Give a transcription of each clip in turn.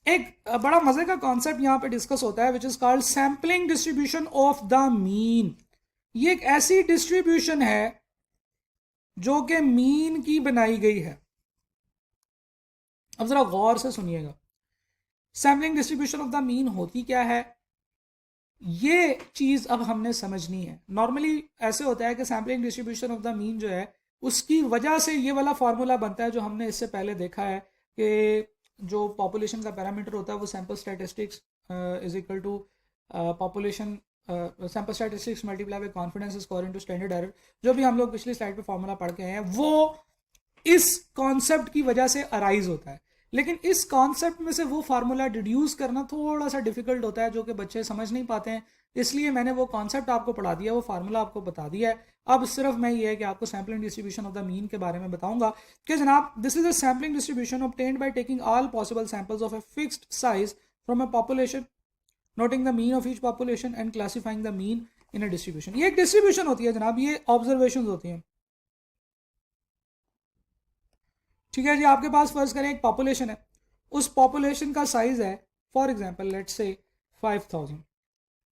एक बड़ा मजे का कॉन्सेप्ट यहां पे डिस्कस होता है which is called sampling distribution of the mean. ये एक ऐसी डिस्ट्रीब्यूशन है जो कि मीन की बनाई गई है। अब जरा गौर से सुनिएगा, sampling distribution of the mean होती क्या है, ये चीज अब हमने समझनी है। नॉर्मली ऐसे होता है कि sampling distribution of the mean जो है उसकी वजह से ये वाला फार्मूला बनता है जो हमने इससे पहले देखा है कि जो पॉपुलेशन का पैरामीटर होता है वो sample statistics is equal to population sample statistics multiply by confidence score into standard error. जो भी हम लोग पिछली स्लाइड पे फार्मूला पढ़ के हैं वो इस कॉन्सेप्ट की वजह से अराइज होता है। लेकिन इस कॉन्सेप्ट में से वो फार्मूला डिड्यूस करना थोड़ा सा डिफिकल्ट होता है जो कि बच्चे समझ नहीं पाते हैं, इसलिए मैंने वो कॉन्सेप्ट आपको पढ़ा दिया, वो फार्मूला आपको बता दिया है। अब सिर्फ मैं ये है कि आपको sampling distribution of the mean के बारे में बताऊंगा कि जनाब this is a sampling distribution obtained by taking all possible samples of a fixed size from a population, noting the mean of each population and classifying the mean in a distribution. ये एक distribution होती है जनाब, ये observation होती हैं। ठीक है जी, आपके पास फर्ज करें एक पॉपुलेशन है, उस पॉपुलेशन का साइज है फॉर एग्जांपल लेट्स से 5000।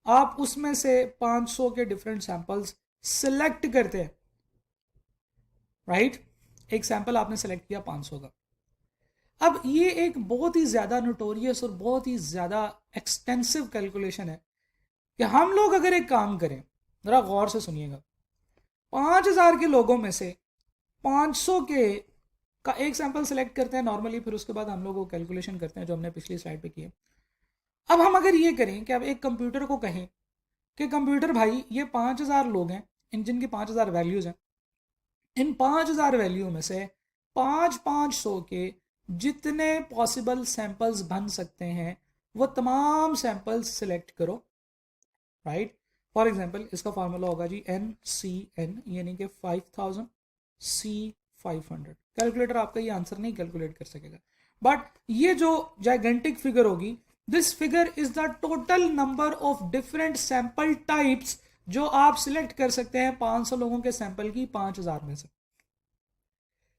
आप उसमें से 500 के डिफरेंट सैंपल्स सिलेक्ट करते हैं, राइट? एक सैंपल आपने सेलेक्ट किया 500 का। अब ये एक बहुत ही ज्यादा नोटोरियस और बहुत ही ज्यादा एक्सटेंसिव कैलकुलेशन है कि हम लोग अगर एक काम करें, जरा गौर से सुनिएगा, 5000 के लोगों में से 500 के का एक सैंपल सेलेक्ट करते हैं नॉर्मली, फिर उसके बाद हम लोग वो कैलकुलेशन करते हैं जो हमने पिछली स्लाइड पे किए। अब हम अगर ये करें कि अब एक कंप्यूटर को कहें कि कंप्यूटर भाई ये 5000 लोग हैं, इन जिनकी 5000 वैल्यूज हैं, इन 5000 वैल्यू में से 500 के जितने पॉसिबल सैंपल्स बन सकते हैं वो तमाम सैंपल्स सिलेक्ट करो, राइट? फॉर एग्जांपल इसका फार्मूला होगा जी NCN, यानी कि 5000 C500। कैलकुलेटर आपका ये आंसर नहीं कैलकुलेट कर सकेगा, बट ये जो जाइगेंटिक फिगर होगी, this figure is the total number of different sample types जो आप सिलेक्ट कर सकते हैं 500 लोगों के सैंपल की 5000 में से।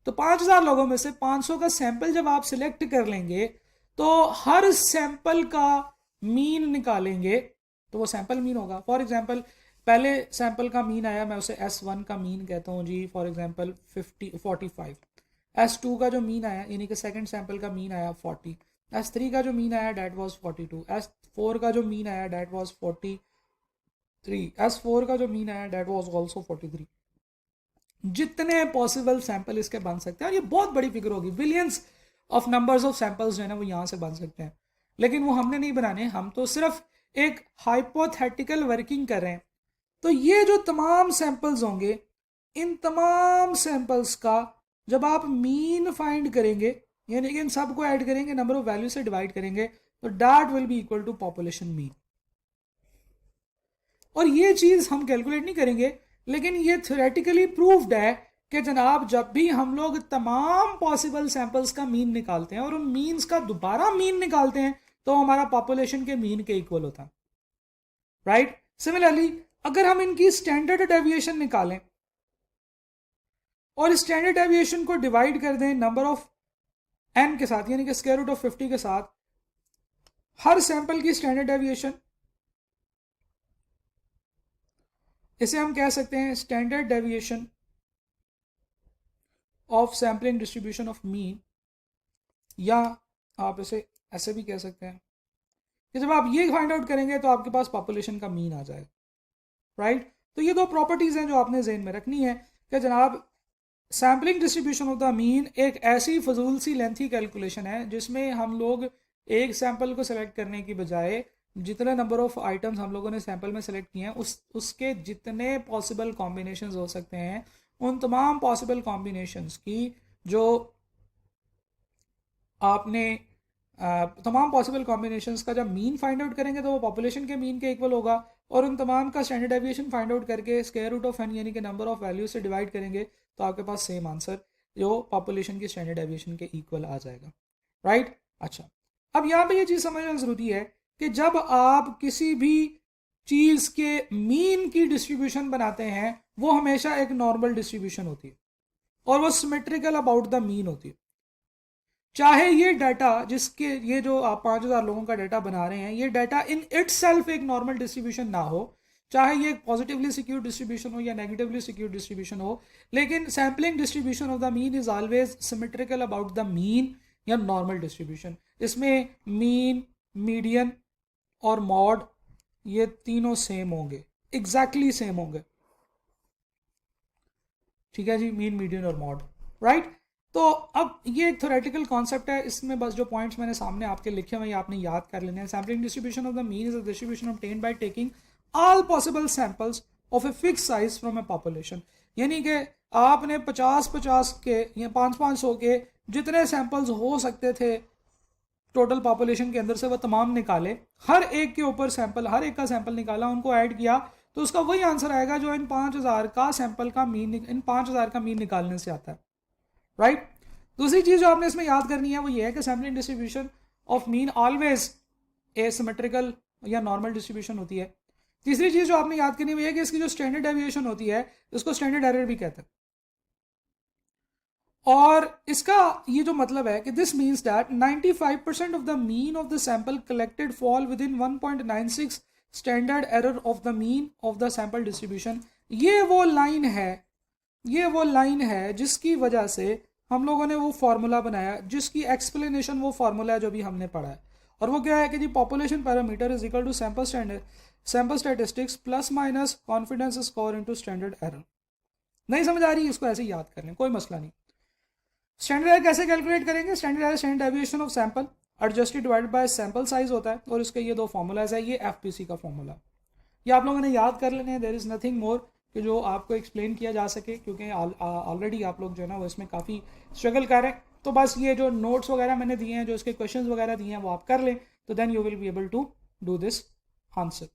तो 5000 लोगों में से 500 का सैंपल जब आप सिलेक्ट कर लेंगे तो हर सैंपल का मीन निकालेंगे तो वो सैंपल मीन होगा। फॉर एग्जांपल पहले सैंपल का मीन आया, मैं उसे S1 का मीन कहता हूं जी, फॉर एग्जांपल 45। S2 का जो मीन आया यानी कि सेकंड सैंपल का मीन आया 40। S3 का जो मीन आया डेट वाज 42। S4 का जो मीन आया डेट वाज 43। S4 का जो मीन आया डेट वाज आल्सो 43। जितने पॉसिबल सैंपल इसके बन सकते हैं, और ये बहुत बड़ी फिगर होगी, billions of numbers of samples जो है ना वो यहां से बन सकते हैं, लेकिन वो हमने नहीं बनाने, हम तो सिर्फ एक हाइपोथेटिकल वर्किंग कर रहे हैं। तो ये जो तमाम सैंपल्स होंगे, इन तमाम सैंपल्स का जब आप मीन फाइंड करेंगे यानी कि इन सबको ऐड करेंगे, नंबर ऑफ वैल्यू से डिवाइड करेंगे, तो that will be equal to population mean. और ये चीज हम कैलकुलेट नहीं करेंगे, लेकिन ये थ्योरेटिकली प्रूव्ड है कि जनाब जब भी हम लोग तमाम पॉसिबल सैंपल्स का मीन निकालते हैं और उन मीन्स का दोबारा मीन निकालते हैं तो हमारा पॉपुलेशन के मीन के इक्वल होता है, राइट? सिमिलरली अगर हम इनकी स्टैंडर्ड डेविएशन निकालें और स्टैंडर्ड डेविएशन को डिवाइड कर दें नंबर ऑफ n के साथ यानी कि स्क्वायर रूट ऑफ 50 के साथ, हर सैंपल की स्टैंडर्ड डेविएशन, इसे हम कह सकते हैं standard deviation of sampling distribution of mean, या आप इसे ऐसे भी कह सकते हैं कि जब आप ये फाइंड आउट करेंगे तो आपके पास पॉपुलेशन का मीन आ जाएगा, राइट? तो ये दो प्रॉपर्टीज हैं जो आपने ज़हन में रखनी है कि जनाब sampling distribution of the mean एक ऐसी फजूल सी लेंथी कैलकुलेशन है जिसमें हम लोग एक सैंपल को सेलेक्ट करने की बजाय जितने नंबर ऑफ आइटम्स हम लोगों ने सैंपल में सेलेक्ट किए हैं उसके जितने पॉसिबल कॉम्बिनेशंस हो सकते हैं उन तमाम पॉसिबल कॉम्बिनेशंस की जो आपने तमाम पॉसिबल कॉम्बिनेशंस का जब मीन फाइंड आउट करेंगे तो वो पॉपुलेशन के मीन के इक्वल होगा, और उन तमाम का स्टैंडर्ड डेविएशन फाइंड आउट करके स्क्वायर रूट ऑफ n यानी कि नंबर ऑफ वैल्यूज से डिवाइड करेंगे तो आपके पास सेम आंसर जो पॉपुलेशन की स्टैंडर्ड डेविएशन के इक्वल आ जाएगा, राइट? अच्छा, अब यहाँ पे ये चीज़ समझना ज़रूरी है कि जब आप किसी भी चीज़ के मीन की डिस्ट्रीब्यूशन बनाते हैं वो हमेशा एक नॉर्मल डिस्ट्रीब्यूशन होती है और वो सिमेट्रिकल अबाउट द मीन होती है। चाहे ये डाटा जिसके ये जो आप 5000 लोगों का डाटा बना रहे हैं, ये डाटा इन इटसेल्फ एक नॉर्मल डिस्ट्रीब्यूशन ना हो, चाहे ये पॉजिटिवली सिक्योर डिस्ट्रीब्यूशन हो या नेगेटिवली सिक्योर डिस्ट्रीब्यूशन हो, लेकिन sampling distribution of the mean is always symmetrical about the mean या नॉर्मल डिस्ट्रीब्यूशन। इसमें मीन, मीडियन और मॉड ये तीनों सेम होंगे, एग्जैक्टली सेम होंगे। ठीक है जी, मीन, मीडियन और मॉड, राइट। तो अब ये एक थ्योरेटिकल कॉन्सेप्ट है, इसमें बस जो पॉइंट्स मैंने सामने आपके लिखे हुए ये आपने याद कर लेने हैं। Sampling distribution of the mean is a distribution obtained by taking all possible samples of a fix size from A population. यानी कि आपने 50-50 के या 500-500 के जितने सैंपल्स हो सकते थे टोटल पॉपुलेशन के अंदर से, वो तमाम निकाले, हर एक के ऊपर सैंपल, हर एक का सैंपल निकाला, उनको ऐड किया, तो उसका वही आंसर आएगा जो इन 5000 का सैंपल का मीन, इन 5000 का मीन निकालने से आता है, राइट। दूसरी चीज जो आपने इसमें याद करनी है वो ये है कि sampling distribution of mean always asymmetrical या नॉर्मल डिस्ट्रीब्यूशन होती है। तीसरी चीज जो आपने याद करनी है वो ये कि इसकी जो स्टैंडर्ड डेविएशन होती है उसको स्टैंडर्ड एरर भी कहते हैं। और इसका ये जो मतलब है कि this means that 95% of the mean of the sample collected fall with in 1.96 standard error of the mean of the sample distribution. ये वो लाइन है जिसकी वजह से हम लोगों ने वो फार्मूला बनाया, जिसकी एक्सप्लेनेशन वो फार्मूला है जो भी हमने पढ़ा है। और वो क्या है कि जी population parameter is equal to sample statistics plus minus confidence score into standard error. नहीं समझ आ रही, इसको ऐसे ही याद कर लें, कोई मसला नहीं। स्टैंडर्ड एरर कैसे कैलकुलेट करेंगे? Standard error standard deviation of sample adjusted divided by sample size होता है, और इसके ये दो फॉर्मूलाज है, ये एफपीसी का फॉर्मूला, ये आप लोगों ने याद कर लेने हैं। देयर इज नथिंग मोर कि जो आपको एक्सप्लेन किया जा सके, क्योंकि ऑलरेडी आप लोग जो है ना वो इसमें काफ़ी स्ट्रगल कर रहे हैं। तो बस ये जो नोट्स वगैरह मैंने दिए हैं, जो इसके क्वेश्चंस वगैरह दिए हैं, वो आप कर लें, तो then you will be able to do this answer.